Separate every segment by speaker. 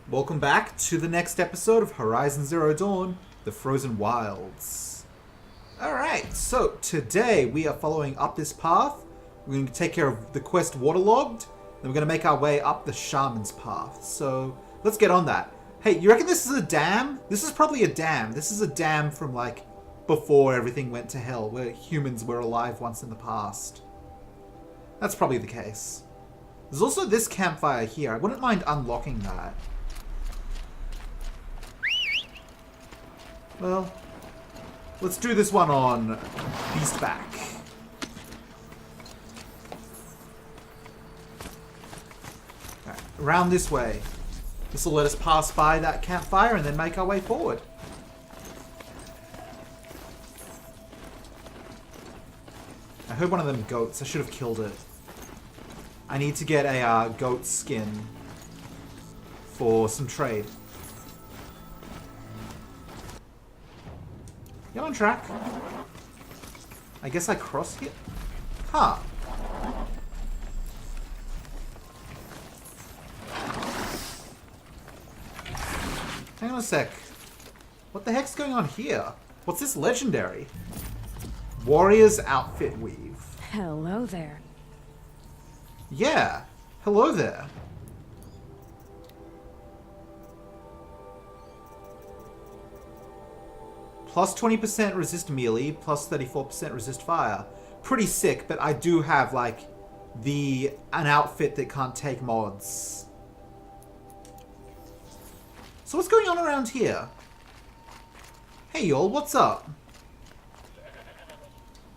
Speaker 1: Welcome back to the next episode of Horizon Zero Dawn, The Frozen Wilds. Alright, so today we are following up this path. We're going to take care of the quest waterlogged, then we're going to make our way up the Shaman's path. So, let's get on that. Hey, you reckon this is a dam? This is probably a dam. This is a dam from, like, before everything went to hell, where humans were alive once in the past. That's probably the case. There's also this campfire here. I wouldn't mind unlocking that. Well, let's do this one on Beastback. Alright, around this way. This will let us pass by that campfire and then make our way forward. I heard one of them goats. I should have killed it. I need to get a goat skin for some trade. You on track? I guess I cross here? Huh. Hang on a sec. What the heck's going on here? What's this legendary? Warrior's Outfit Weave.
Speaker 2: Hello there.
Speaker 1: Yeah. Hello there. Plus 20% resist melee, plus 34% resist fire. Pretty sick, but I do have, like, an outfit that can't take mods. So what's going on around here? Hey y'all, what's up?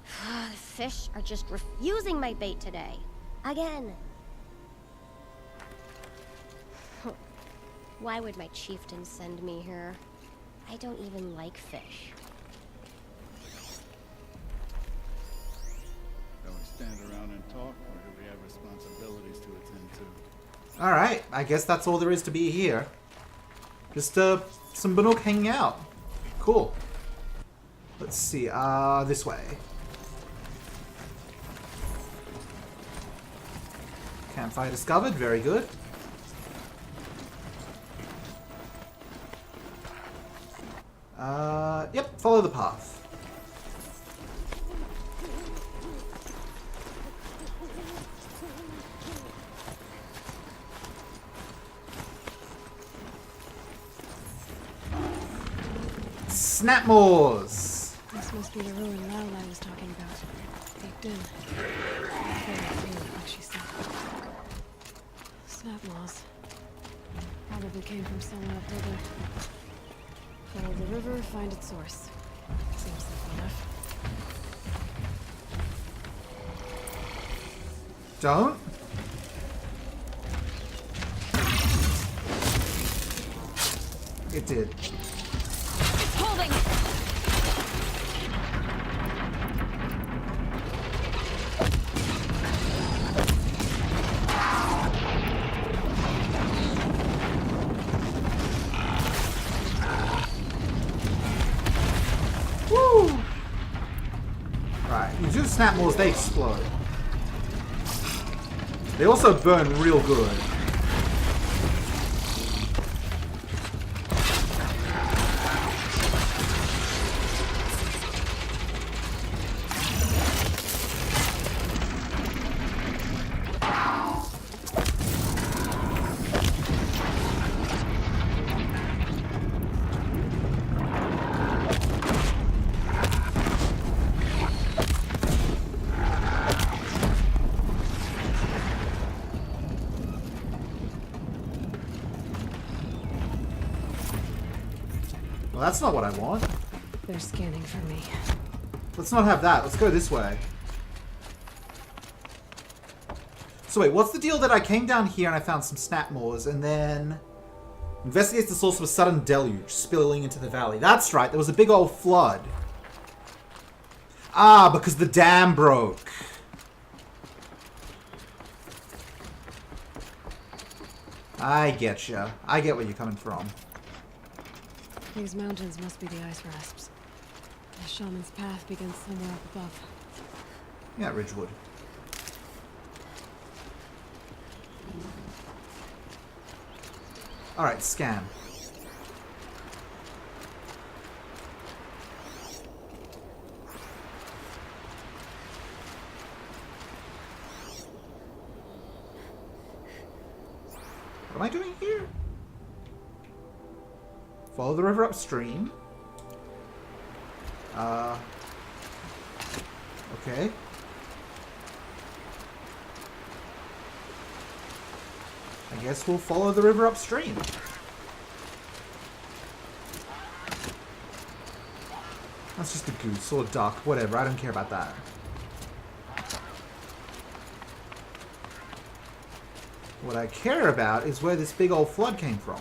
Speaker 3: The fish are just refusing my bait today. Again. Why would my chieftain send me here? I don't even like fish.
Speaker 4: Shall we stand around and talk, or do we have responsibilities to attend to?
Speaker 1: Alright, I guess that's all there is to be here. Just, some Banuk hanging out. Cool. Let's see, this way. Campfire discovered, very good. Yep, follow the path. Snapmores!
Speaker 2: This must be the ruin Lala was talking about. Baked in. Very what she said. Snapmaws. Probably came from somewhere up river. Follow the river, find its source. Seems simple enough.
Speaker 1: Don't? It did.
Speaker 2: It's holding!
Speaker 1: Woo! Right, you do the snapmores, they explode. They also burn real good. Well, that's not what I want.
Speaker 2: They're scanning for me.
Speaker 1: Let's not have that. Let's go this way. So wait, what's the deal that I came down here and I found some snapmores and then investigates the source of a sudden deluge spilling into the valley? That's right, there was a big old flood. Ah, because the dam broke. I get ya. I get where you're coming from.
Speaker 2: These mountains must be the ice rasps. The shaman's path begins somewhere up above.
Speaker 1: Yeah, Ridgewood. Alright, scan. What am I doing here? Follow the river upstream. Okay. I guess we'll follow the river upstream. That's just a goose or a duck, whatever. I don't care about that. What I care about is where this big old flood came from.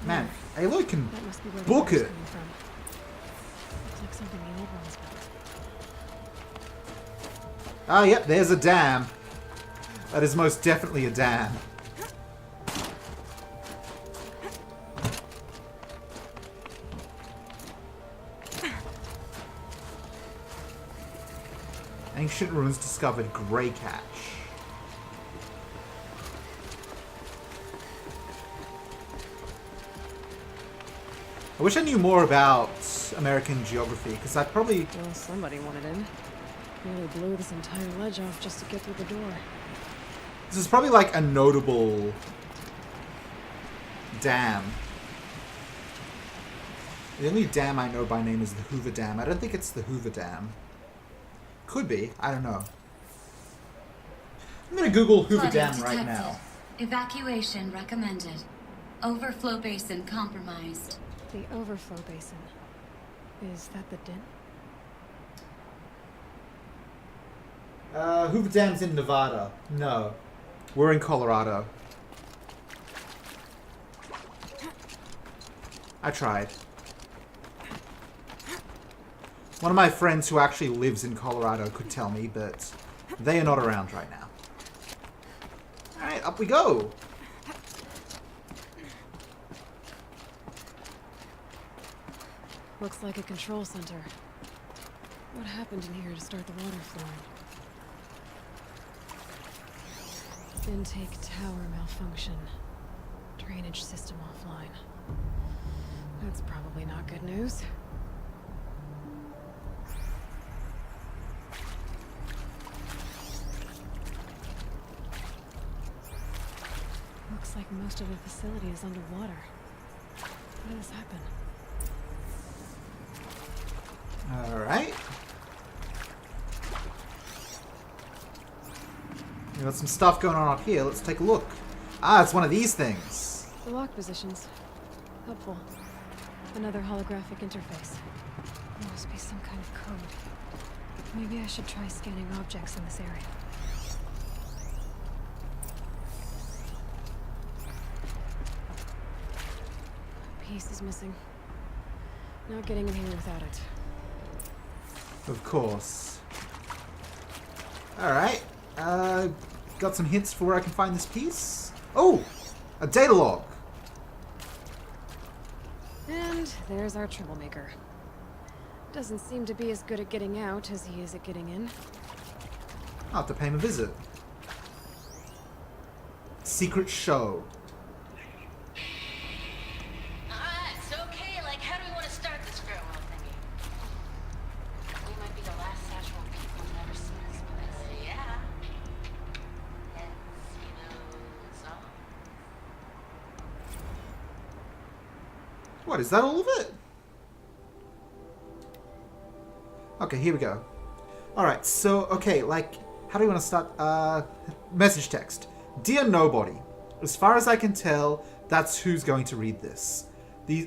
Speaker 1: Man, Aloy can
Speaker 2: That must be where the
Speaker 1: book
Speaker 2: water's
Speaker 1: it.
Speaker 2: coming from. Looks like something the old ones built.
Speaker 1: Ah, yep, there's a dam. That is most definitely a dam. Ancient ruins discovered. Grey catch. I wish I knew more about American geography, because I probably...
Speaker 2: Well, somebody wanted in. Nearly blew this entire ledge off just to get through the door.
Speaker 1: This is probably like a notable dam. The only dam I know by name is the Hoover Dam. I don't think it's the Hoover Dam. Could be. I don't know. I'm going to Google Hoover
Speaker 5: Flooding
Speaker 1: Dam right
Speaker 5: detected.
Speaker 1: now.
Speaker 5: Evacuation recommended. Overflow basin compromised.
Speaker 2: The overflow basin. Is that the den?
Speaker 1: Hoover Dam's in Nevada. No. We're in Colorado. I tried. One of my friends who actually lives in Colorado could tell me, but they are not around right now. Alright, up we go!
Speaker 2: Looks like a control center. What happened in here to start the water flowing? Intake tower malfunction. Drainage system offline. That's probably not good news. Looks like most of the facility is underwater. How did this happen?
Speaker 1: Alright. We got some stuff going on up here. Let's take a look. Ah, it's one of these things.
Speaker 2: The lock positions. Helpful. Another holographic interface. There must be some kind of code. Maybe I should try scanning objects in this area. A piece is missing. Not getting in here without it.
Speaker 1: Of course. Alright. Got some hints for where I can find this piece. Oh! A data log!
Speaker 2: And there's our troublemaker. Doesn't seem to be as good at getting out as he is at getting in.
Speaker 1: I'll have to pay him a visit. Secret show.
Speaker 6: Alright, so okay, like how do we want to start this farewell thingy? We might be the last Szechuan people who've never seen this place. Yeah. Let's see those all.
Speaker 1: What, is that all of it? Okay, here we go. Alright, so, okay, like, how do we want to start? Message text. Dear Nobody, as far as I can tell, that's who's going to read this.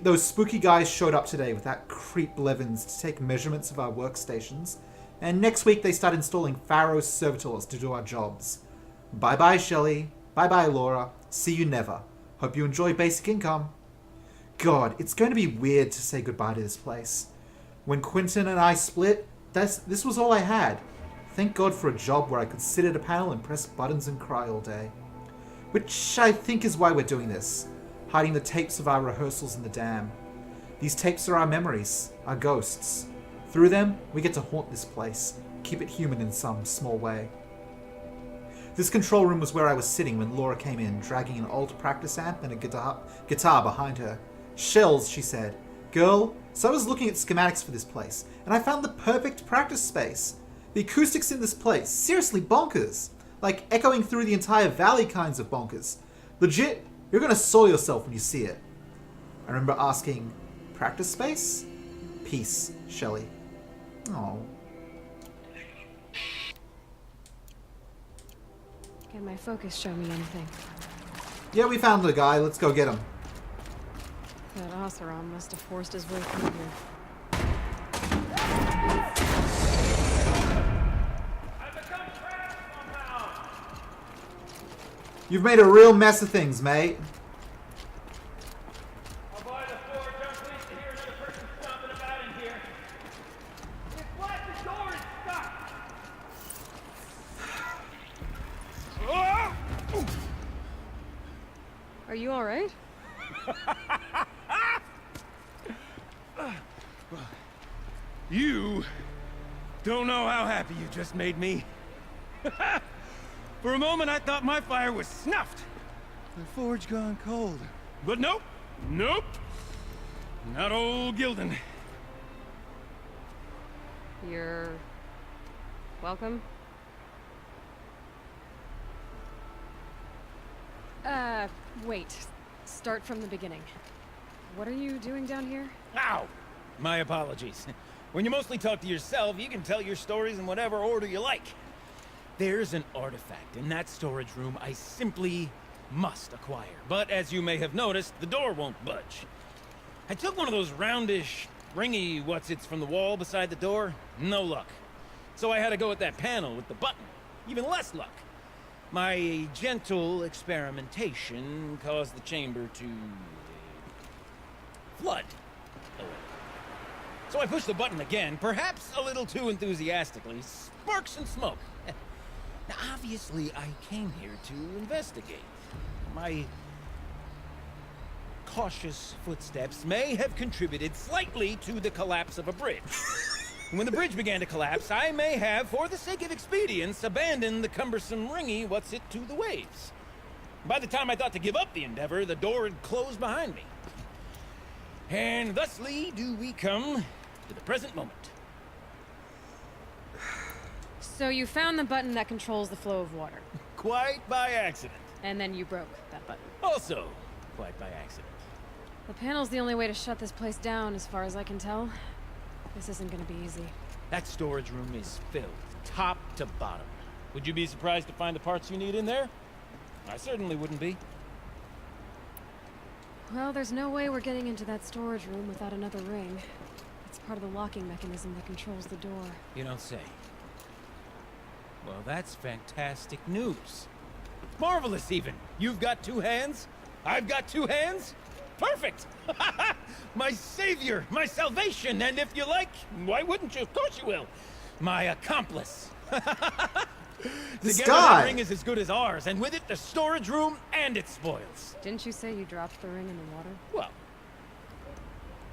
Speaker 1: Those spooky guys showed up today with that creep Blevins to take measurements of our workstations, and next week they start installing Pharaoh's servitors to do our jobs. Bye-bye, Shelley. Bye-bye, Laura. See you never. Hope you enjoy basic income. God, it's going to be weird to say goodbye to this place. When Quentin and I split, this was all I had. Thank God for a job where I could sit at a panel and press buttons and cry all day. Which I think is why we're doing this. Hiding the tapes of our rehearsals in the dam. These tapes are our memories, our ghosts. Through them, we get to haunt this place, keep it human in some small way. This control room was where I was sitting when Laura came in, dragging an old practice amp and a guitar behind her. Shells, she said. Girl, so I was looking at schematics for this place, and I found the perfect practice space. The acoustics in this place, seriously bonkers. Like echoing through the entire valley kinds of bonkers. Legit, you're gonna soil yourself when you see it. I remember asking, practice space? Peace, Shelley. Oh.
Speaker 2: Can my focus show me anything?
Speaker 1: Yeah, we found the guy. Let's go get him.
Speaker 2: That Oseram must have forced his way through here.
Speaker 1: You've made a real mess of things, mate.
Speaker 7: I'll buy the forge. I'm pleased to hear the person stomping about in here. It's what? The door is stuck!
Speaker 2: Are you alright?
Speaker 7: You don't know how happy you just made me. For a moment, I thought my fire was snuffed. The forge gone cold. But nope. Nope. Not old Gildan.
Speaker 2: You're... welcome? Wait. Start from the beginning. What are you doing down here?
Speaker 7: Ow! My apologies. When you mostly talk to yourself, you can tell your stories in whatever order you like. There's an artifact in that storage room I simply must acquire. But as you may have noticed, the door won't budge. I took one of those roundish, ringy what's-its from the wall beside the door. No luck. So I had to go with that panel with the button. Even less luck. My gentle experimentation caused the chamber to... flood. So I pushed the button again, perhaps a little too enthusiastically. Sparks and smoke. Now, obviously, I came here to investigate. My cautious footsteps may have contributed slightly to the collapse of a bridge. When the bridge began to collapse, I may have, for the sake of expedience, abandoned the cumbersome ringy what's-it to the waves. By the time I thought to give up the endeavor, the door had closed behind me. And thusly do we come to the present moment.
Speaker 2: So you found the button that controls the flow of water.
Speaker 7: Quite by accident.
Speaker 2: And then you broke that button.
Speaker 7: Also, quite by accident.
Speaker 2: The panel's the only way to shut this place down, as far as I can tell. This isn't gonna be easy.
Speaker 7: That storage room is filled, top to bottom. Would you be surprised to find the parts you need in there? I certainly wouldn't be.
Speaker 2: Well, there's no way we're getting into that storage room without another ring. It's part of the locking mechanism that controls the door.
Speaker 7: You don't say. Well, that's fantastic news. Marvelous, even. You've got two hands. I've got two hands. Perfect! My savior, my salvation, and if you like, why wouldn't you? Of course you will. My accomplice.
Speaker 1: This
Speaker 7: Together,
Speaker 1: guy!
Speaker 7: that ring is as good as ours, and with it, the storage room and its spoils.
Speaker 2: Didn't you say you dropped the ring in the water?
Speaker 7: Well,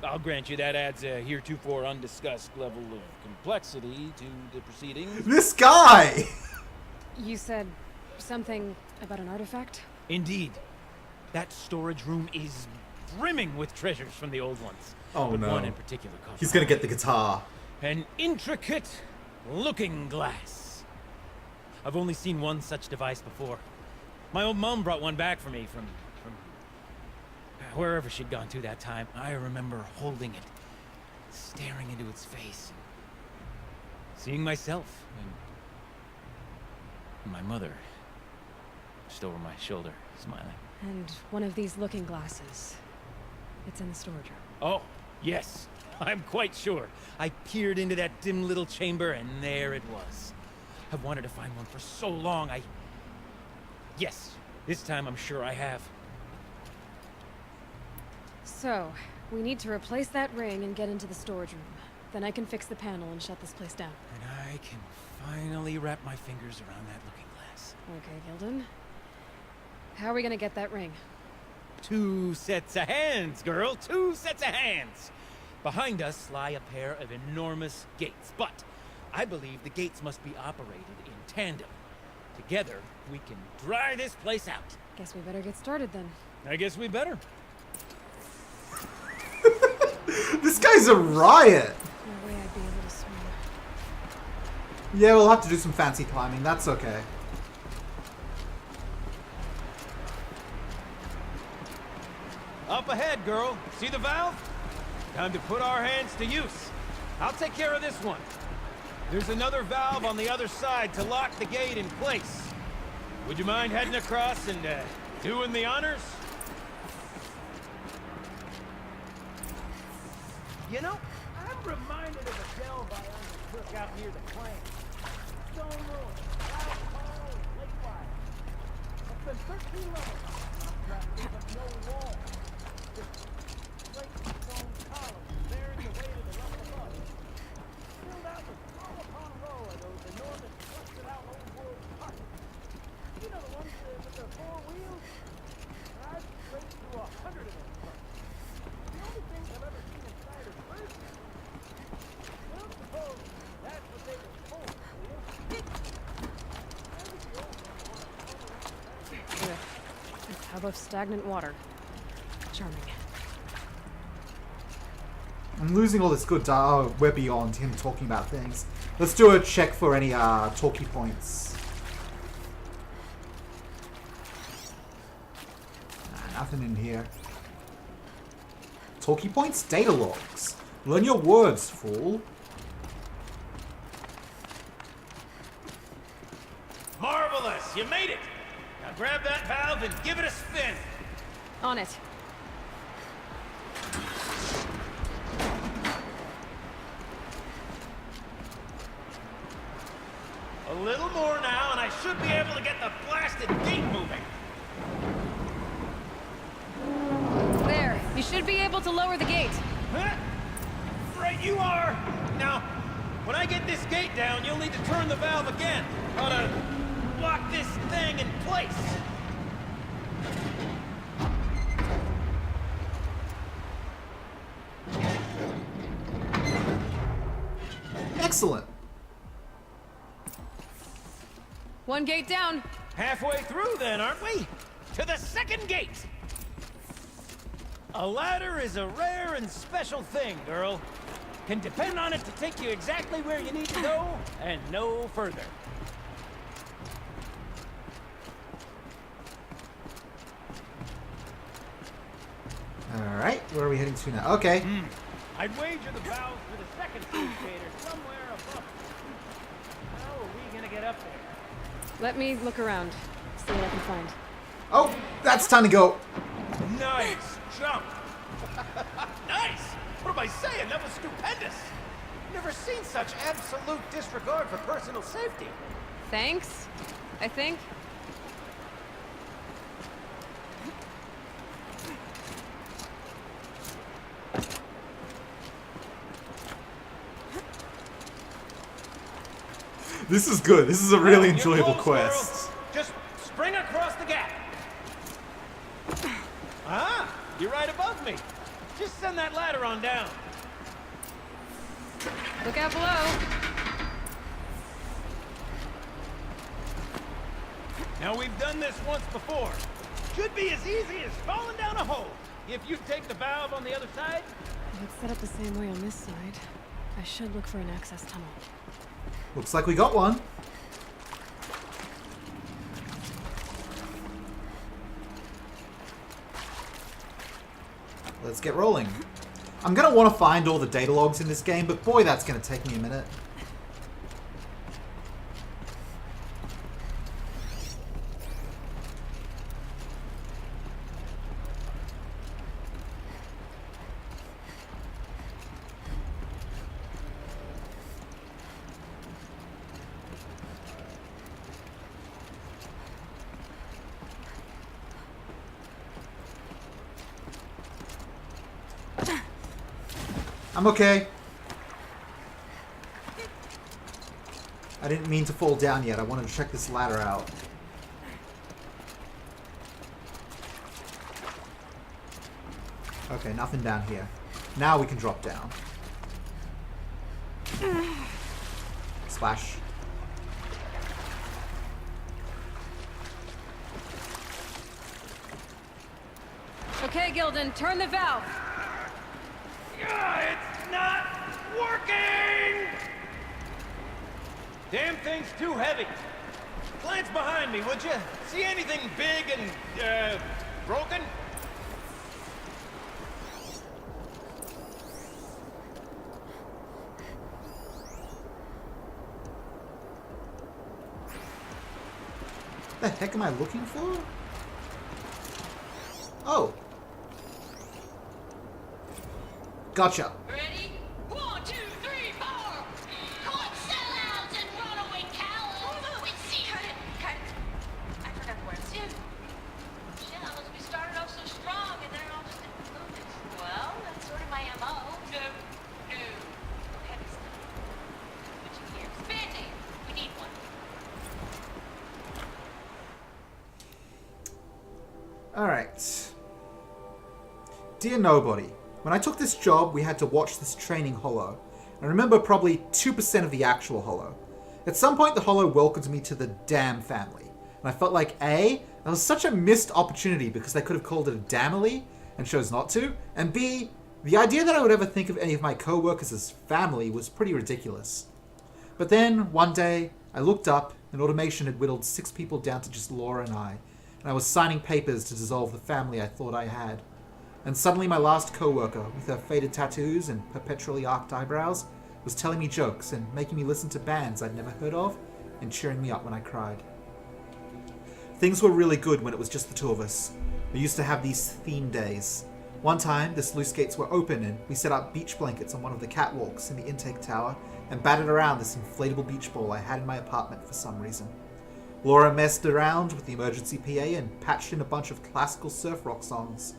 Speaker 7: I'll grant you that adds a heretofore undiscussed level of complexity to the proceedings.
Speaker 1: This guy!
Speaker 2: You said something about an artifact?
Speaker 7: Indeed. That storage room is brimming with treasures from the old ones.
Speaker 1: Oh,
Speaker 7: but
Speaker 1: no.
Speaker 7: one in particular caught
Speaker 1: He's
Speaker 7: my
Speaker 1: gonna get the guitar.
Speaker 7: An intricate looking glass. I've only seen one such device before. My old mom brought one back for me from wherever she'd gone to that time. I remember holding it, staring into its face, seeing myself and my mother just over my shoulder, smiling.
Speaker 2: And one of these looking glasses. It's in the storage room.
Speaker 7: Oh, yes. I'm quite sure. I peered into that dim little chamber, and there it was. I've wanted to find one for so long, Yes, this time I'm sure I have.
Speaker 2: So, we need to replace that ring and get into the storage room. Then I can fix the panel and shut this place down.
Speaker 7: And I can finally wrap my fingers around that looking glass.
Speaker 2: Okay, Gildan. How are we gonna get that ring?
Speaker 7: 2 sets of hands, girl. 2 sets of hands. Behind us lie a pair of enormous gates, but I believe the gates must be operated in tandem. Together, we can dry this place out.
Speaker 2: Guess we better get started then.
Speaker 7: I guess we better.
Speaker 1: This guy's a riot.
Speaker 2: No way I'd be able to swim.
Speaker 1: Yeah, we'll have to do some fancy climbing. That's okay.
Speaker 7: Up ahead, girl. See the valve? Time to put our hands to use. I'll take care of this one. There's another valve on the other side to lock the gate in place. Would you mind heading across and doing the honors? You know, I'm reminded of a delve I undertook out near the plant. Stone ruins, loud call, and lake fire. It's been 13 levels. But no wall. Just slate stone columns bearing the weight of the rough above. Filled out with row upon row of those enormous rusted out old world carts. You know the ones with the 4 wheels? I've raced through 100 of those carts. The only thing I've ever seen inside is birds. Well, suppose that's what they were told, do you?
Speaker 2: A tub of stagnant water. Charming.
Speaker 1: I'm losing all this good data. We're beyond him talking about things. Let's do a check for any talkie points. Nothing in here. Talkie points? Data logs. Learn your words, fool.
Speaker 7: Marvelous! You made it! Now grab that valve and give it a spin!
Speaker 2: On it.
Speaker 7: A little more now, and I should be able to get the blasted gate moving.
Speaker 2: There. You should be able to lower the gate.
Speaker 7: Huh? Right you are! Now, when I get this gate down, you'll need to turn the valve again. Ought to lock this thing in place.
Speaker 1: Excellent.
Speaker 2: One gate down.
Speaker 7: Halfway through then, aren't we? To the second gate! A ladder is a rare and special thing, girl. Can depend on it to take you exactly where you need to go, and no further.
Speaker 1: Alright, where are we heading to now? Okay.
Speaker 7: I'd wager the valves for the second communicator somewhere above. How are we gonna get up there?
Speaker 2: Let me look around. See what I can find.
Speaker 1: Oh, that's time to go.
Speaker 7: Nice jump! Nice! What am I saying? That was stupendous! Never seen such absolute disregard for personal safety.
Speaker 2: Thanks, I think.
Speaker 1: This is good. This is a really
Speaker 7: You're
Speaker 1: enjoyable
Speaker 7: close,
Speaker 1: quest.
Speaker 7: girl. Just spring across the gap. Ah, you're right above me. Just send that ladder on down.
Speaker 2: Look out below.
Speaker 7: Now we've done this once before. Should be as easy as falling down a hole. If you take the valve on the other side.
Speaker 2: If it's set up the same way on this side, I should look for an access tunnel.
Speaker 1: Looks like we got one. Let's get rolling. I'm gonna want to find all the data logs in this game, but boy, that's gonna take me a minute. I'm okay. I didn't mean to fall down yet. I wanted to check this ladder out. Okay, nothing down here. Now we can drop down. Splash.
Speaker 2: Okay, Gildan, turn the valve.
Speaker 7: It's not working! Damn thing's too heavy. Glance behind me, would you? See anything big and, broken?
Speaker 1: What the heck am I looking for? Oh. Gotcha.
Speaker 6: Ready? 1, 2, 3, 4! Caught sellouts and runaway cowards! Wait, see, cut it. I forgot the words. Shells, we started off so strong and then it all just didn't focus. Well, that's sort of my MO. No. Heavy stuff. Switching gears. Band-aid. We need one.
Speaker 1: Alright. Dear Nobody, when I took this job, we had to watch this training holo. I remember probably 2% of the actual holo. At some point, the holo welcomed me to the damn family. And I felt like, A, that was such a missed opportunity because they could have called it a damily and chose not to. And B, the idea that I would ever think of any of my co-workers as family was pretty ridiculous. But then, one day, I looked up and automation had whittled 6 people down to just Laura and I was signing papers to dissolve the family I thought I had. And suddenly my last co-worker, with her faded tattoos and perpetually arched eyebrows, was telling me jokes and making me listen to bands I'd never heard of and cheering me up when I cried. Things were really good when it was just the two of us. We used to have these theme days. One time, the sluice gates were open and we set up beach blankets on one of the catwalks in the intake tower and batted around this inflatable beach ball I had in my apartment for some reason. Laura messed around with the emergency PA and patched in a bunch of classical surf rock songs.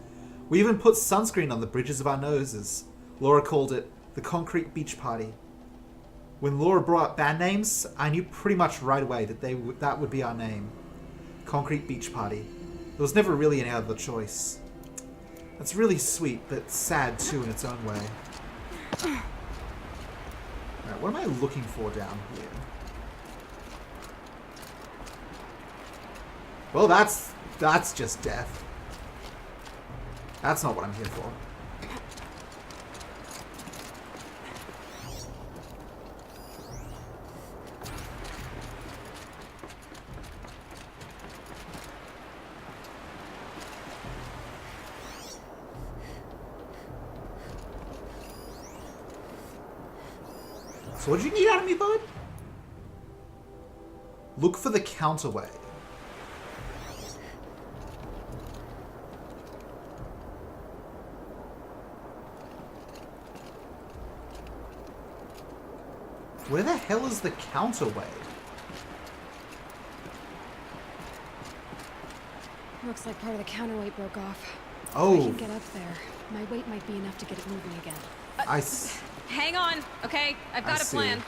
Speaker 1: We even put sunscreen on the bridges of our noses. Laura called it the Concrete Beach Party. When Laura brought up band names, I knew pretty much right away that that would be our name. Concrete Beach Party. There was never really any other choice. That's really sweet, but sad too in its own way. Alright, what am I looking for down here? Well, that's just death. That's not what I'm here for. So what did you need out of me, bud? Look for the counterway. Where the hell is the counterway?
Speaker 2: Looks like part of the counterweight broke off.
Speaker 1: Oh.
Speaker 2: If I can get up there, my weight might be enough to get it moving again.
Speaker 8: Hang on, okay? I've got a plan.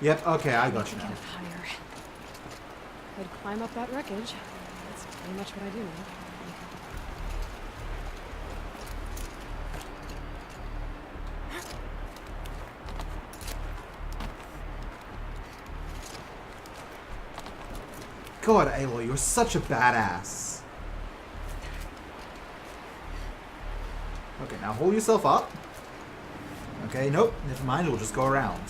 Speaker 1: Yep, okay, I got you
Speaker 2: Get
Speaker 1: now.
Speaker 2: up higher. Could climb up that wreckage. That's pretty much what I do now.
Speaker 1: God, Aloy, you're such a badass. Okay, now hold yourself up. Okay, nope, never mind, we'll just go around.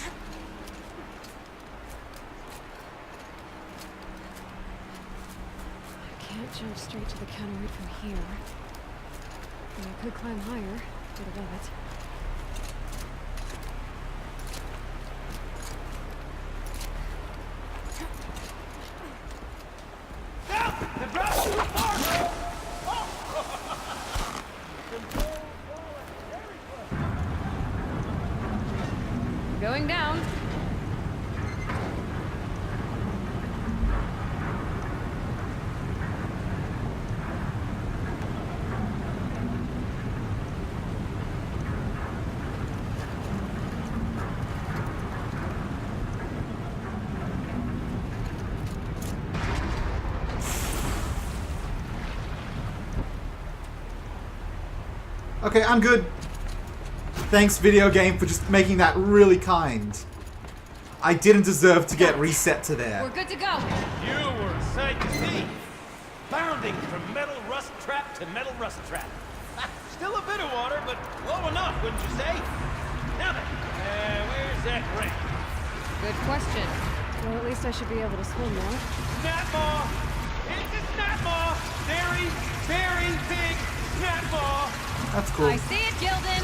Speaker 2: I can't jump straight to the counterweight from here. But I could climb higher, get above it.
Speaker 8: Going down.
Speaker 1: Okay, I'm good. Thanks, video game, for just making that really kind. I didn't deserve to get reset to
Speaker 8: We're
Speaker 1: there.
Speaker 8: good to go.
Speaker 7: You were a sight to see. Bounding from metal rust trap to metal rust trap. Still a bit of water, but low enough, wouldn't you say? Now then, where's that ring?
Speaker 8: Good question.
Speaker 2: Well, at least I should be able to swim now.
Speaker 7: Snap maw! It's a snap maw! Very, very big snap maw!
Speaker 1: That's cool.
Speaker 8: I see it, Gildan.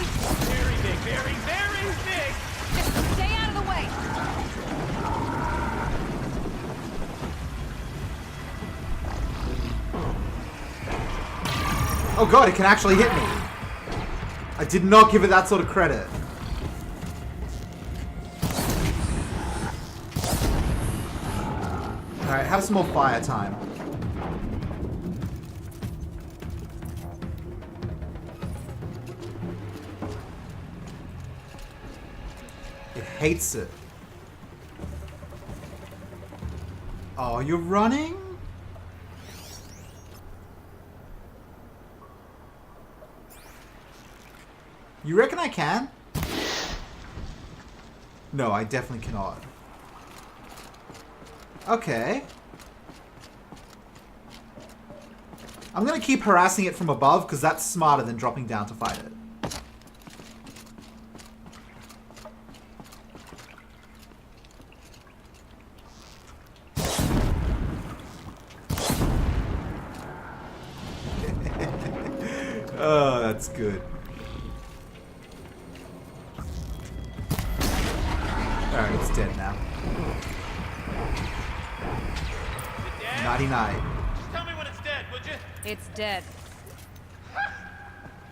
Speaker 7: Very big, very, very big!
Speaker 8: Just stay out of the way.
Speaker 1: Oh god, it can actually hit me. I did not give it that sort of credit. Alright, have some more fire time. It hates it. Oh, you're running? You reckon I can? No, I definitely cannot. Okay. I'm gonna keep harassing it from above because that's smarter than dropping down to fight it. Oh, that's good. Alright, it's dead now. 99.
Speaker 7: Just tell me when it's dead, would you?
Speaker 8: It's dead.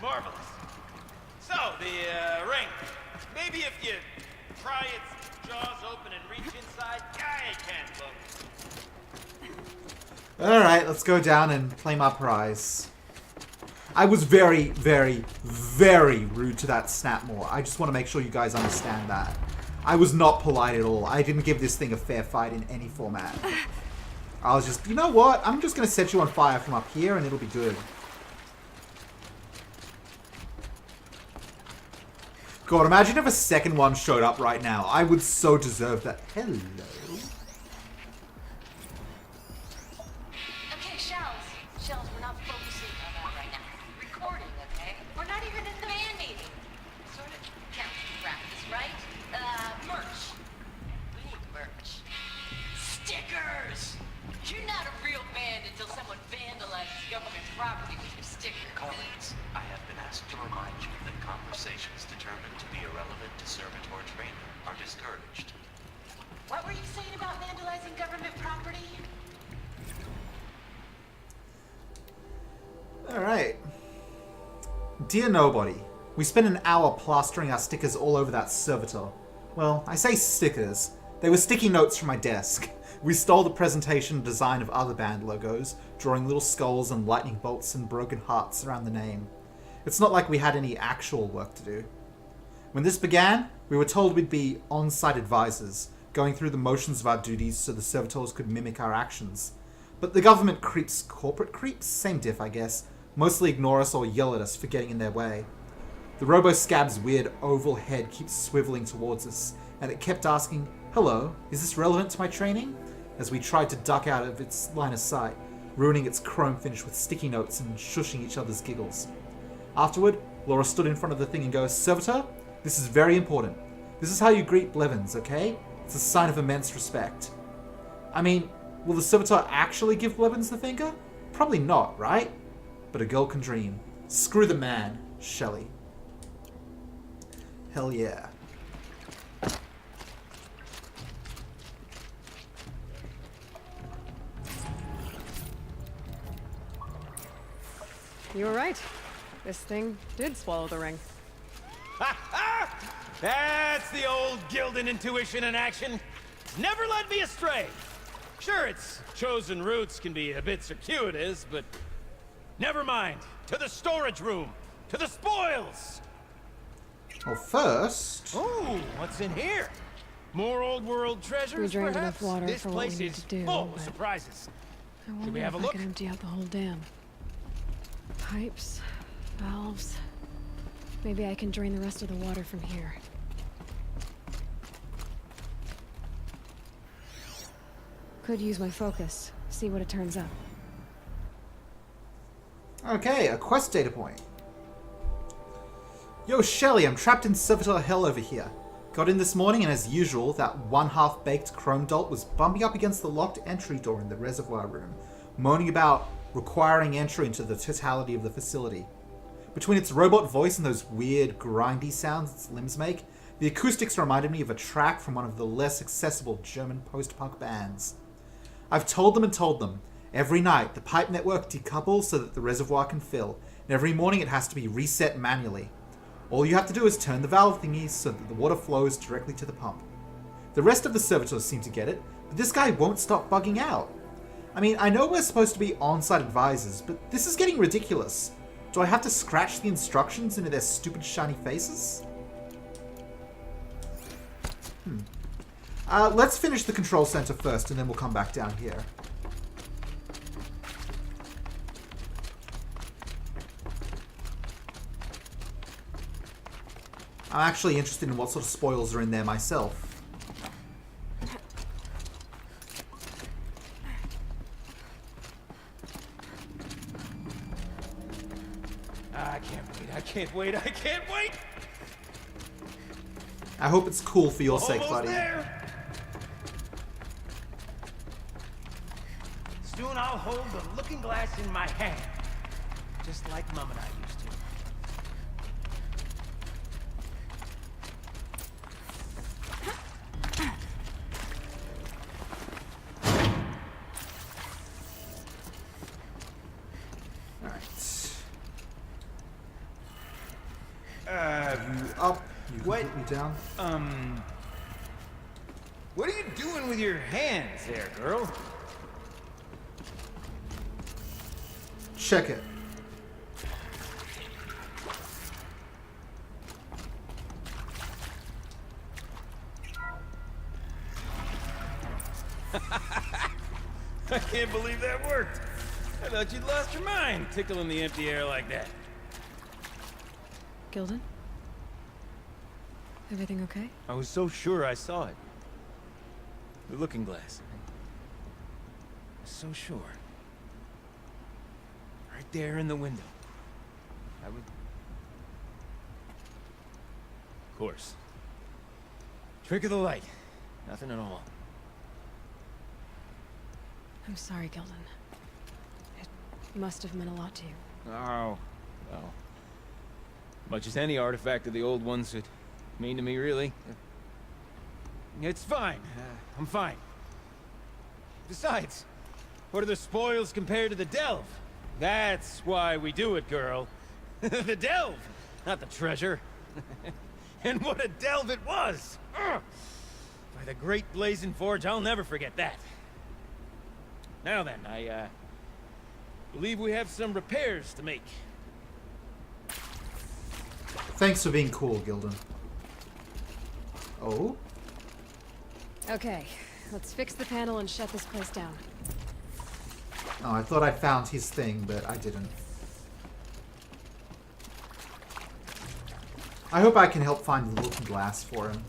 Speaker 7: Marvelous. So, the ring. Maybe if you pry its jaws open and reach inside, I can't look.
Speaker 1: Alright, let's go down and claim our prize. I was very, very, very rude to that Snapmore. I just want to make sure you guys understand that. I was not polite at all. I didn't give this thing a fair fight in any format. I was just, you know what? I'm just going to set you on fire from up here and it'll be good. God, imagine if a second one showed up right now. I would so deserve that. Hello.
Speaker 6: Okay, Shells. Shells, we're not focusing on that right now. Recording, okay? We're not even in the band meeting. Sort of counts as practice, right? Merch. We need merch. Stickers! You're not a real band until someone vandalizes government property with your sticker.
Speaker 9: Colleagues, I have been asked to remind you that conversations determined to be irrelevant to servitor training are discouraged.
Speaker 6: What were you saying about vandalizing government property?
Speaker 1: Alright. Dear Nobody, we spent an hour plastering our stickers all over that servitor. Well, I say stickers. They were sticky notes from my desk. We stole the presentation design of other band logos, drawing little skulls and lightning bolts and broken hearts around the name. It's not like we had any actual work to do. When this began, we were told we'd be on-site advisors, going through the motions of our duties so the servitors could mimic our actions. But the government creeps, corporate creeps, same diff I guess, mostly ignore us or yell at us for getting in their way. The robo-scab's weird oval head keeps swiveling towards us, and it kept asking, "Hello, is this relevant to my training?" as we tried to duck out of its line of sight, ruining its chrome finish with sticky notes and shushing each other's giggles. Afterward, Laura stood in front of the thing and goes, "Servitor, this is very important. This is how you greet Blevins, okay? It's a sign of immense respect." I mean, will the servitor actually give Blevins the finger? Probably not, right? But a girl can dream. Screw the man, Shelley. Hell yeah.
Speaker 2: You were right. This thing did swallow the ring.
Speaker 7: That's the old Gildan intuition in action. It's never led me astray. Sure, its chosen routes can be a bit circuitous, but never mind. To the storage room. To the spoils.
Speaker 1: Well, first...
Speaker 7: Ooh, what's in here? More old world treasures,
Speaker 2: We drained
Speaker 7: perhaps?
Speaker 2: enough water
Speaker 7: This
Speaker 2: for what
Speaker 7: place
Speaker 2: we need
Speaker 7: is
Speaker 2: to do,
Speaker 7: full of
Speaker 2: but
Speaker 7: surprises.
Speaker 2: I wonder
Speaker 7: we have
Speaker 2: if
Speaker 7: a
Speaker 2: I
Speaker 7: look?
Speaker 2: can empty out the whole dam. Pipes, valves, Maybe I can drain the rest of the water from here. Could use my focus. See what it turns up.
Speaker 1: Okay, a quest data point. Yo, Shelly, I'm trapped in servitor hell over here. Got in this morning and as usual, that one half-baked chrome dolt was bumping up against the locked entry door in the reservoir room, moaning about requiring entry into the totality of the facility. Between its robot voice and those weird, grindy sounds its limbs make, the acoustics reminded me of a track from one of the less accessible German post-punk bands. I've told them. Every night, the pipe network decouples so that the reservoir can fill, and every morning it has to be reset manually. All you have to do is turn the valve thingies so that the water flows directly to the pump. The rest of the servitors seem to get it, but this guy won't stop bugging out. I mean, I know we're supposed to be on-site advisors, but this is getting ridiculous. Do I have to scratch the instructions into their stupid shiny faces? Let's finish the control center first, and then we'll come back down here. I'm actually interested in what sort of spoils are in there myself.
Speaker 7: I can't wait.
Speaker 1: I hope it's cool for your sake,
Speaker 7: Almost
Speaker 1: buddy.
Speaker 7: there. Soon I'll hold the looking glass in my hand, just like Mom and I used to.
Speaker 1: You up, you
Speaker 7: What?
Speaker 1: completely down.
Speaker 7: What are you doing with your hands there, girl?
Speaker 1: Check it.
Speaker 7: I can't believe that worked. I thought you'd lost your mind, tickling the empty air like that.
Speaker 2: Gilden? Everything okay?
Speaker 7: I was so sure I saw it. The looking glass. So sure. Right there in the window. I would... Of course. Trick of the light. Nothing at all.
Speaker 2: I'm sorry, Gilden. It must have meant a lot to you.
Speaker 7: Oh, well. Much as any artifact of the old ones would mean to me, really. It's fine. I'm fine. Besides, what are the spoils compared to the delve? That's why we do it, girl. The delve, not the treasure. And what a delve it was! Ugh. By the great blazing forge, I'll never forget that. Now then, I believe we have some repairs to make.
Speaker 1: Thanks for being cool, Gilden. Oh?
Speaker 2: Okay, let's fix the panel and shut this place down.
Speaker 1: Oh, I thought I found his thing, but I didn't. I hope I can help find the looking glass for him.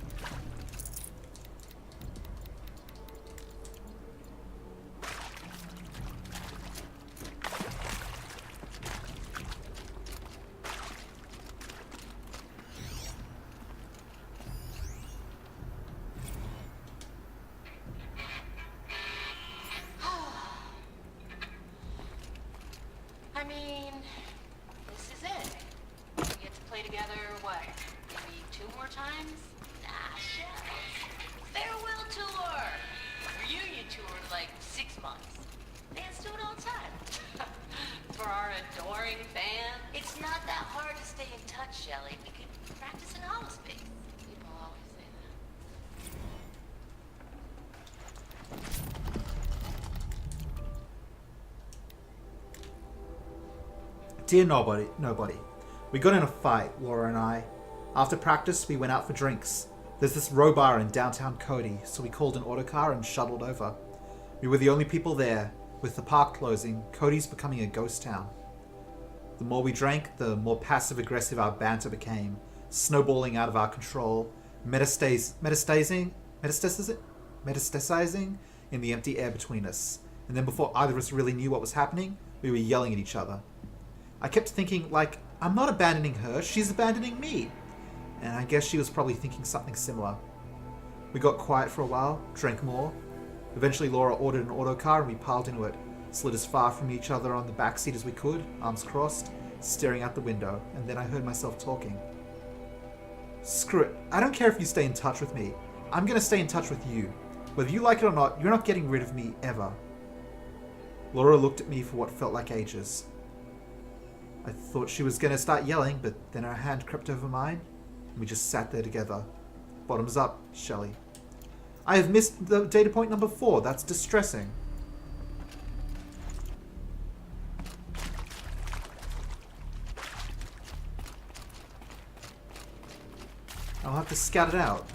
Speaker 6: I mean, this is it. We get to play together, what, maybe 2 more times? Nah, shells. Farewell tour! Reunion tour in like 6 months. Bands do it all the time. For our adoring fan, it's not that hard to stay in touch, Shelly. We could practice in holospace. People always say that.
Speaker 1: Dear nobody. We got in a fight, Laura and I. After practice, we went out for drinks. There's this row bar in downtown Cody, so we called an autocar and shuttled over. We were the only people there. With the park closing, Cody's becoming a ghost town. The more we drank, the more passive-aggressive our banter became, snowballing out of our control, metastasizing in the empty air between us. And then before either of us really knew what was happening, we were yelling at each other. I kept thinking, like, I'm not abandoning her, she's abandoning me. And I guess she was probably thinking something similar. We got quiet for a while, drank more. Eventually Laura ordered an autocar and we piled into it, slid as far from each other on the back seat as we could, arms crossed, staring out the window, and then I heard myself talking. Screw it, I don't care if you stay in touch with me. I'm gonna stay in touch with you. Whether you like it or not, you're not getting rid of me, ever. Laura looked at me for what felt like ages. I thought she was gonna start yelling, but then her hand crept over mine, and we just sat there together. Bottoms up, Shelley. I have missed the data point number 4. That's distressing. I'll have to scout it out.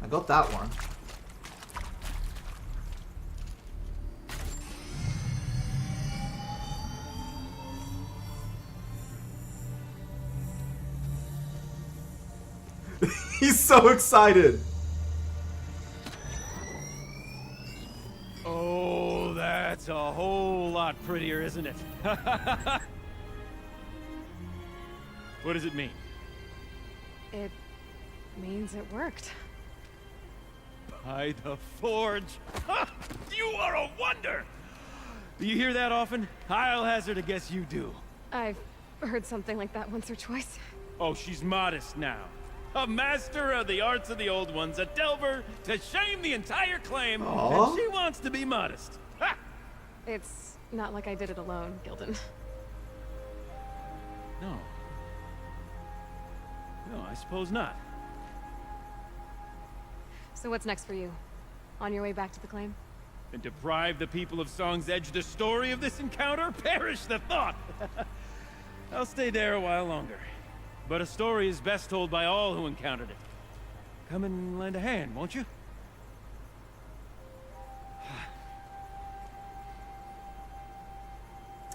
Speaker 1: I got that one. He's so excited.
Speaker 7: Oh, that's a whole lot prettier, isn't it? What does it mean?
Speaker 2: It means it worked.
Speaker 7: By the forge! You are a wonder! Do you hear that often? I'll hazard a guess you do.
Speaker 2: I've heard something like that once or twice.
Speaker 7: Oh, she's modest now. A master of the arts of the old ones, a delver to shame the entire claim,
Speaker 1: Aww.
Speaker 7: and she wants to be modest. Ha!
Speaker 2: It's not like I did it alone, Gildan.
Speaker 7: No. No, I suppose not.
Speaker 2: So what's next for you? On your way back to the claim?
Speaker 7: And deprive the people of Song's Edge the story of this encounter? Perish the thought! I'll stay there a while longer. But a story is best told by all who encountered it. Come and lend a hand, won't you?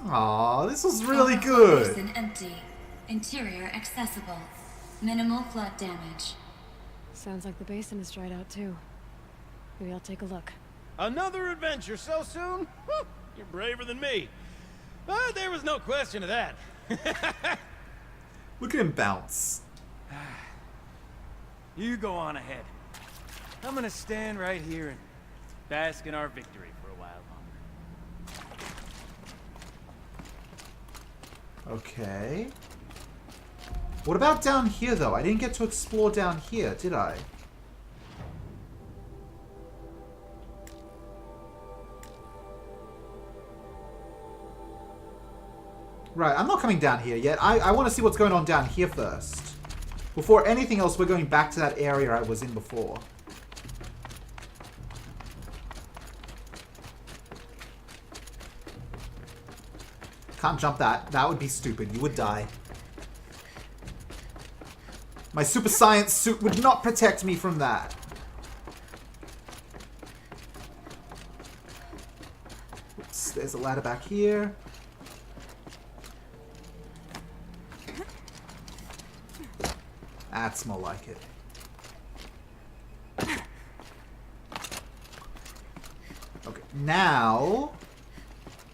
Speaker 1: Aw, this was really good.
Speaker 5: Basin empty. Interior accessible. Minimal flood damage.
Speaker 2: Sounds like the basin is dried out too. Maybe I'll take a look.
Speaker 7: Another adventure so soon? Whew, you're braver than me. But there was no question of that.
Speaker 1: Look at him bounce.
Speaker 7: You go on ahead. I'm gonna stand right here and bask in our victory for a while longer.
Speaker 1: Okay. What about down here, though? I didn't get to explore down here, did I? Right, I'm not coming down here yet. I want to see what's going on down here first. Before anything else, we're going back to that area I was in before. Can't jump that. That would be stupid. You would die. My super science suit would not protect me from that. Oops, there's a ladder back here. That's more like it. Okay, now...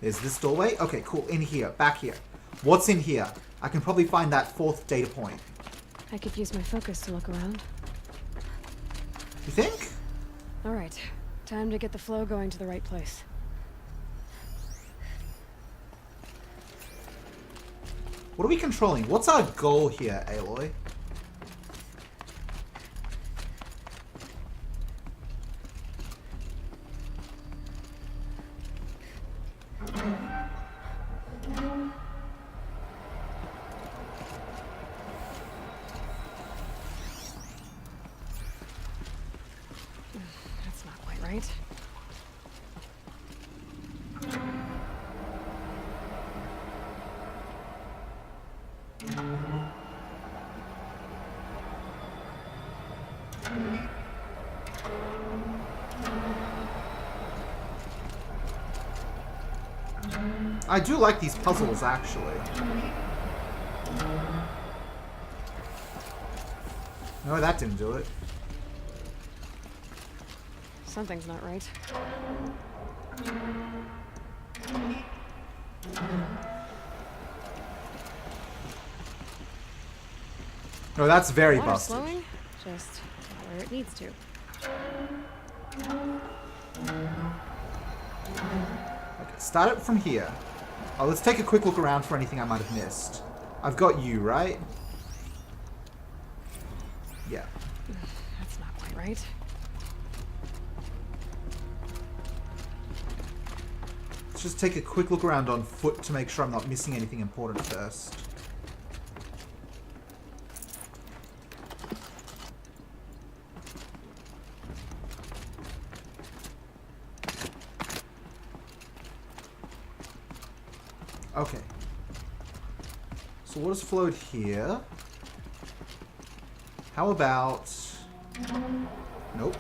Speaker 1: There's this doorway. Okay, cool. In here. Back here. What's in here? I can probably find that 4th data point.
Speaker 2: I could use my focus to look around.
Speaker 1: You think?
Speaker 2: Alright, time to get the flow going to the right place.
Speaker 1: What are we controlling? What's our goal here, Aloy?
Speaker 2: That's not quite right.
Speaker 1: I do like these puzzles, actually. No, that didn't do it.
Speaker 2: Something's not right.
Speaker 1: No, that's very
Speaker 2: Water
Speaker 1: busted.
Speaker 2: slowing, just where it needs to.
Speaker 1: Okay, start it from here. Oh, let's take a quick look around for anything I might have missed. I've got you, right? Yeah.
Speaker 2: That's not quite right.
Speaker 1: Let's just take a quick look around on foot to make sure I'm not missing anything important first. Okay. So water's flowed here. How about... Nope.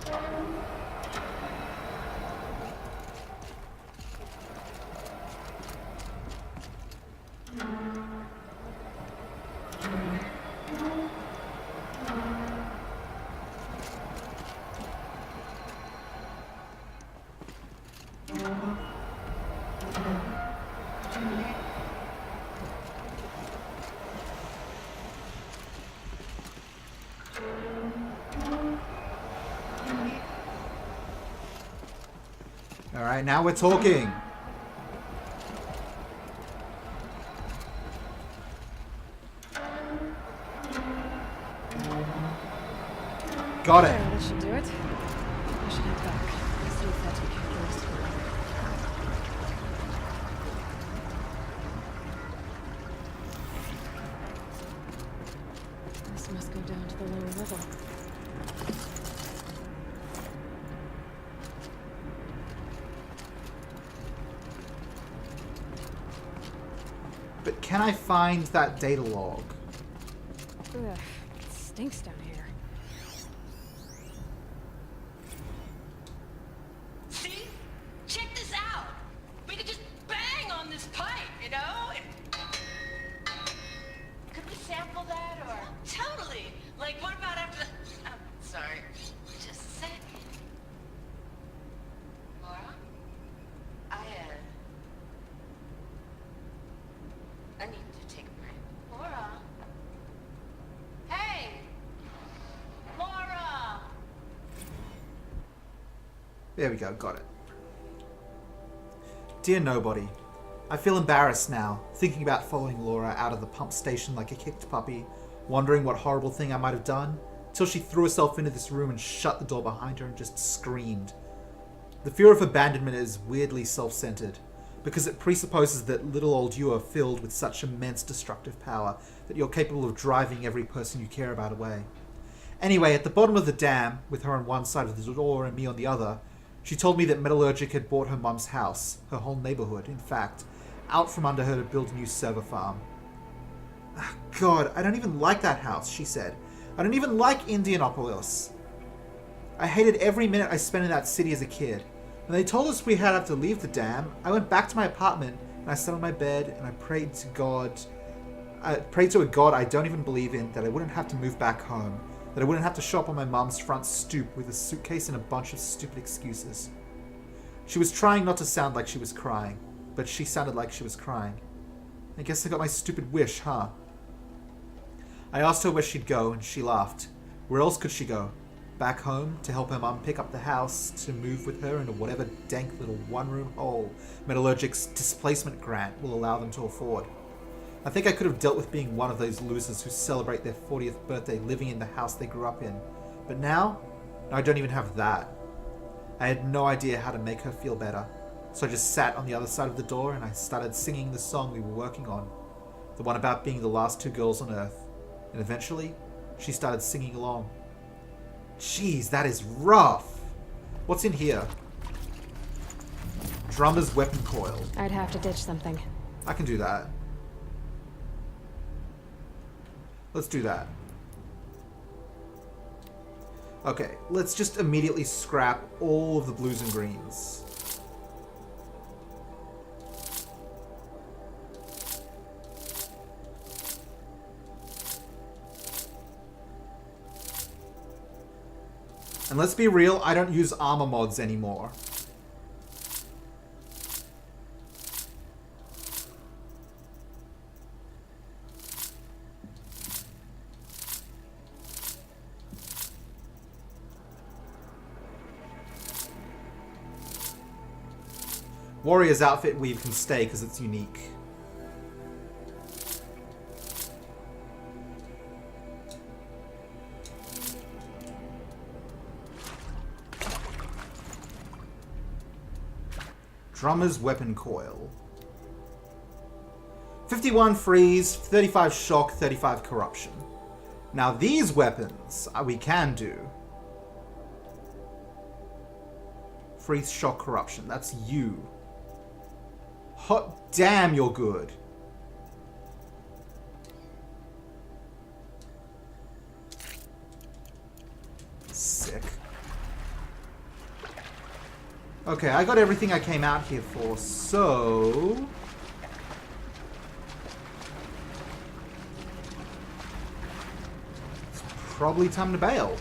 Speaker 1: Alright, now we're talking. Got it.
Speaker 2: There, that should do it. I should head back. See if that took care of the rest of the water. This must go down to the lower level.
Speaker 1: But can I find that data log?
Speaker 2: Ugh, it stinks down here.
Speaker 6: See? Check this out. We could just bang on this pipe, you know? Could we sample that or? Totally. Like, what about after the... Oh, sorry. Just a sec. Laura? I need to take a break. Laura? Hey! Laura!
Speaker 1: There we go, got it. Dear Nobody, I feel embarrassed now, thinking about following Laura out of the pump station like a kicked puppy, wondering what horrible thing I might have done, till she threw herself into this room and shut the door behind her and just screamed. The fear of abandonment is weirdly self-centered, because it presupposes that little old you are filled with such immense destructive power that you're capable of driving every person you care about away. Anyway, at the bottom of the dam, with her on one side of the door and me on the other, she told me that Metallurgic had bought her mum's house, her whole neighborhood, in fact, out from under her to build a new server farm. God, I don't even like that house, she said. I don't even like Indianapolis. I hated every minute I spent in that city as a kid. When they told us we had to leave the dam, I went back to my apartment and I sat on my bed and I prayed to God. I prayed to a God I don't even believe in, that I wouldn't have to move back home, that I wouldn't have to show up on my mom's front stoop with a suitcase and a bunch of stupid excuses. She was trying not to sound like she was crying, but she sounded like she was crying. I guess I got my stupid wish, huh? I asked her where she'd go, and she laughed. Where else could she go? Back home, to help her mum pick up the house, to move with her into whatever dank little one-room hole Metallurgic's displacement grant will allow them to afford. I think I could have dealt with being one of those losers who celebrate their 40th birthday living in the house they grew up in. But now, I don't even have that. I had no idea how to make her feel better. So I just sat on the other side of the door and I started singing the song we were working on. The one about being the last two girls on Earth. And eventually, she started singing along. Jeez, that is rough. What's in here? Drummer's weapon coil.
Speaker 2: I'd have to ditch something.
Speaker 1: I can do that. Let's do that. Okay, let's just immediately scrap all of the blues and greens. And let's be real, I don't use armor mods anymore. Warrior's outfit weave can stay because it's unique. Drummer's weapon coil. 51 freeze, 35 shock, 35 corruption. Now these weapons we can do. Freeze, shock, corruption. That's you. Hot damn, you're good. Sick. Okay, I got everything I came out here for, so... it's probably time to bail.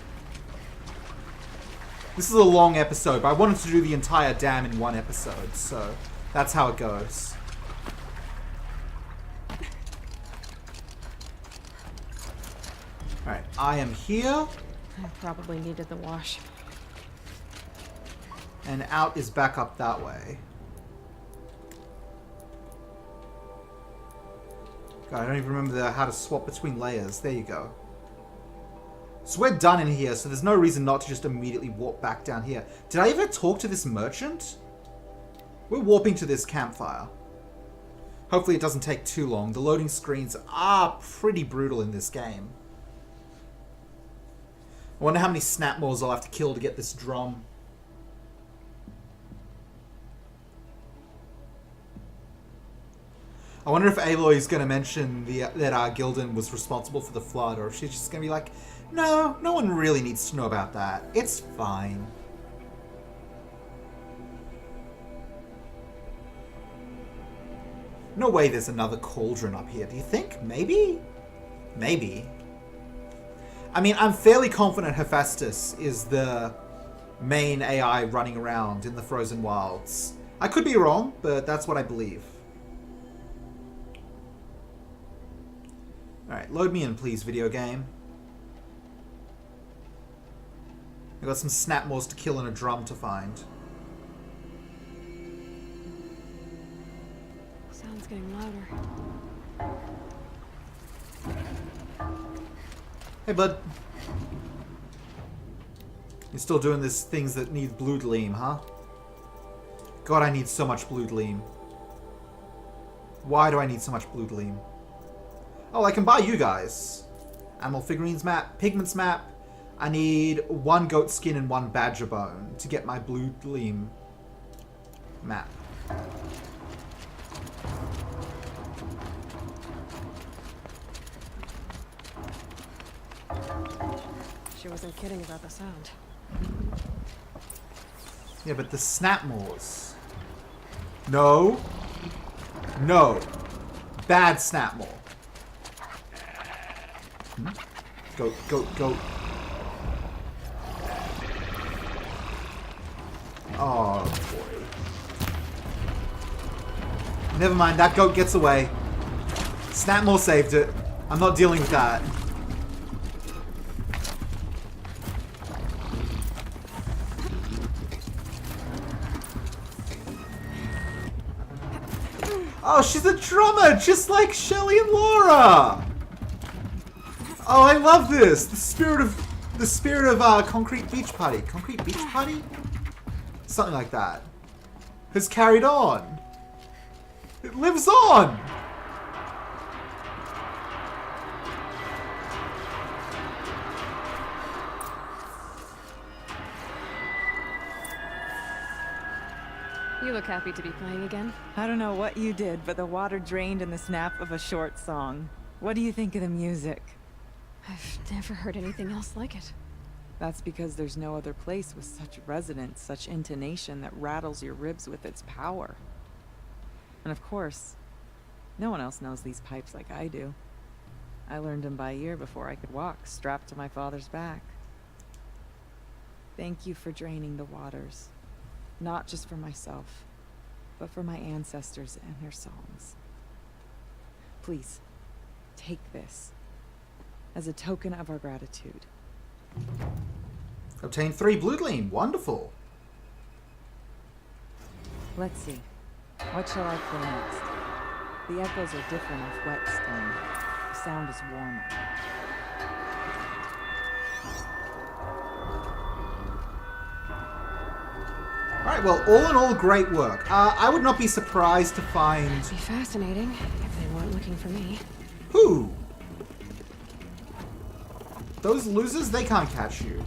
Speaker 1: This is a long episode, but I wanted to do the entire dam in one episode, so that's how it goes. Alright, I am here.
Speaker 2: I probably needed the wash.
Speaker 1: And out is back up that way. God, I don't even remember how to swap between layers. There you go. So we're done in here, so there's no reason not to just immediately warp back down here. Did I ever talk to this merchant? We're warping to this campfire. Hopefully it doesn't take too long. The loading screens are pretty brutal in this game. I wonder how many snapmaws I'll have to kill to get this drum. I wonder if Aloy is going to mention that Gildan was responsible for the flood, or if she's just going to be like, no, no one really needs to know about that. It's fine. No way there's another cauldron up here, do you think? Maybe? Maybe. I mean, I'm fairly confident Hephaestus is the main AI running around in the Frozen Wilds. I could be wrong, but that's what I believe. Alright, load me in, please, video game. I got some snapmaws to kill and a drum to find.
Speaker 2: Sound's getting louder.
Speaker 1: Hey, bud. You're still doing these things that need blue gleam, huh? God, I need so much blue gleam. Why do I need so much blue gleam? Oh, I can buy you guys. Animal figurines map, pigments map. I need 1 goat skin and 1 badger bone to get my blue gleam map.
Speaker 2: She wasn't kidding about the sound.
Speaker 1: Yeah, but the snapmaws. No. No. Bad snapmaw. Goat, goat, goat. Oh, boy. Never mind, that goat gets away. Snapmaw saved it. I'm not dealing with that. Oh, she's a drummer, just like Shelly and Laura. Oh, I love this. The spirit of Concrete Beach Party. Concrete Beach Party? Something like that. Has carried on. It lives on.
Speaker 2: You look happy to be playing again.
Speaker 10: I don't know what you did, but the water drained in the snap of a short song. What do you think of the music?
Speaker 2: I've never heard anything else like it.
Speaker 10: That's because there's no other place with such resonance, such intonation that rattles your ribs with its power. And of course, no one else knows these pipes like I do. I learned them by ear before I could walk, strapped to my father's back. Thank you for draining the waters. Not just for myself, but for my ancestors and their songs. Please, take this as a token of our gratitude.
Speaker 1: Obtain 3 blue gleam. Wonderful.
Speaker 10: Let's see. What shall I play next? The echoes are different off Whetstone. The sound is warmer.
Speaker 1: Alright, well, all in all, great work. I would not be surprised to find...
Speaker 2: Be fascinating if they weren't looking for me.
Speaker 1: Who? Those losers, they can't catch you.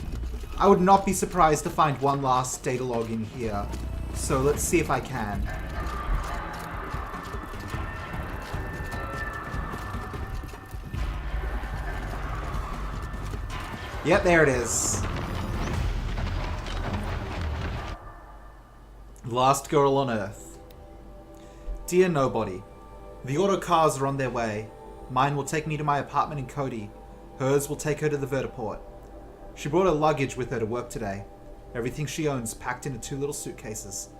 Speaker 1: I would not be surprised to find one last data log in here. So let's see if I can. Yep, there it is. Last girl on Earth. Dear Nobody, the auto cars are on their way. Mine will take me to my apartment in Cody. Hers will take her to the vertiport. She brought her luggage with her to work today. Everything she owns packed into 2 little suitcases.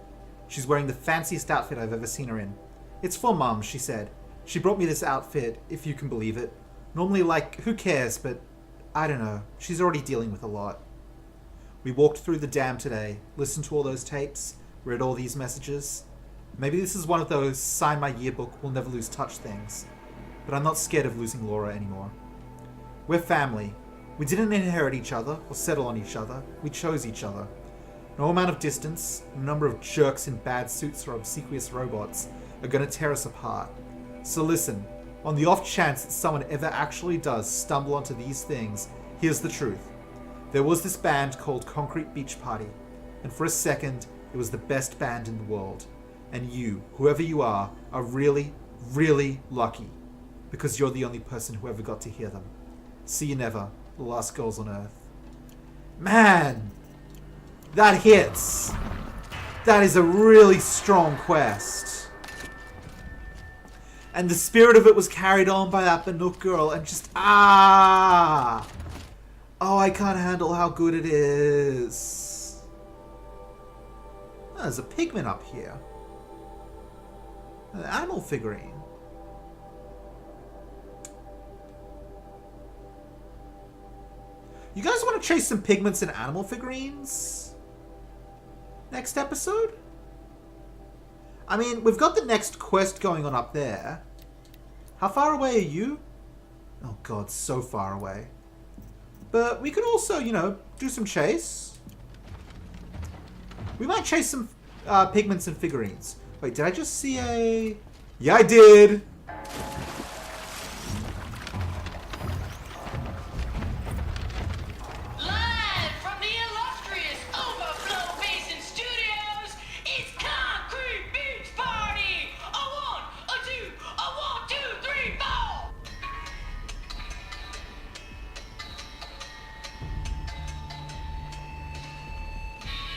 Speaker 1: She's wearing the fanciest outfit I've ever seen her in. It's for Mum, she said. She brought me this outfit, if you can believe it. Normally, like, who cares, but I don't know. She's already dealing with a lot. We walked through the dam today, listened to all those tapes, read all these messages. Maybe this is one of those sign my yearbook, we'll never lose touch things. But I'm not scared of losing Laura anymore. We're family. We didn't inherit each other or settle on each other. We chose each other. No amount of distance, a number of jerks in bad suits or obsequious robots are going to tear us apart. So listen, on the off chance that someone ever actually does stumble onto these things, here's the truth. There was this band called Concrete Beach Party, and for a second, it was the best band in the world. And you, whoever you are really, really lucky, because you're the only person who ever got to hear them. See you never, the last girls on Earth. Man! That hits! That is a really strong quest. And the spirit of it was carried on by that Banuk girl, and just, oh, I can't handle how good it is. Oh, there's a pigment up here. An animal figurine. You guys want to chase some pigments and animal figurines? Next episode? I mean, we've got the next quest going on up there. How far away are you? Oh god, so far away. But we could also, you know, do some chase. We might chase some pigments and figurines. Wait, did I just see a... Yeah, I did!
Speaker 6: Live from the illustrious Overflow Basin Studios, it's Concrete Beach Party! A 1, a 2, a 1, 2, 3, 4!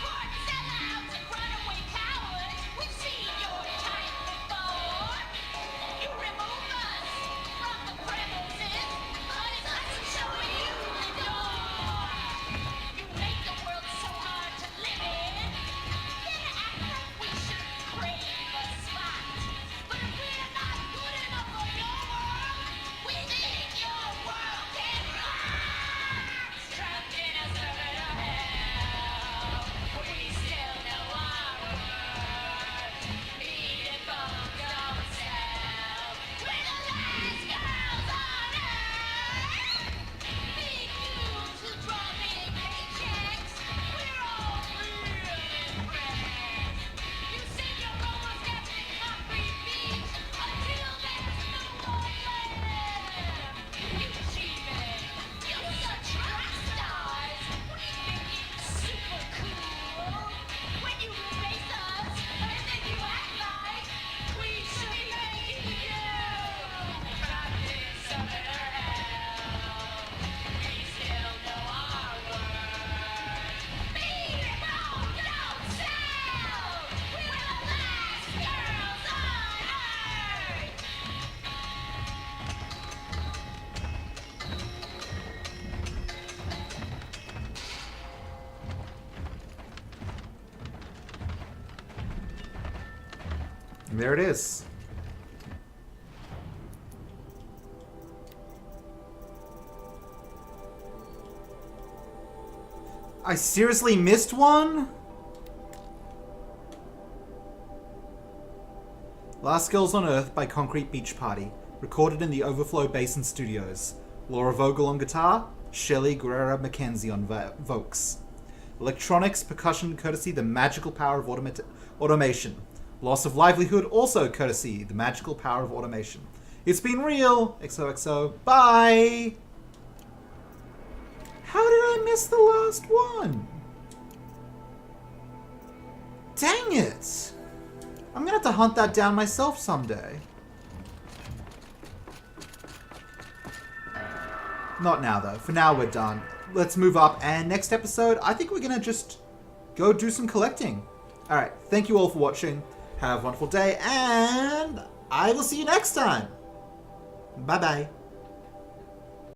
Speaker 6: Court sellouts and runaway cowards, we've seen your type before. You remove
Speaker 1: And there it is. I seriously missed one? Last Girls on Earth by Concrete Beach Party. Recorded in the Overflow Basin Studios. Laura Vogel on guitar. Shelley Guerrera Mackenzie on vocals. Electronics, percussion, courtesy the magical power of automation. Loss of livelihood, also courtesy the magical power of automation. It's been real. XOXO. Bye. How did I miss the last one? Dang it. I'm gonna have to hunt that down myself someday. Not now, though. For now, we're done. Let's move up, and next episode, I think we're gonna just go do some collecting. Alright, thank you all for watching. Have a wonderful day, and I will see you next time. Bye-bye.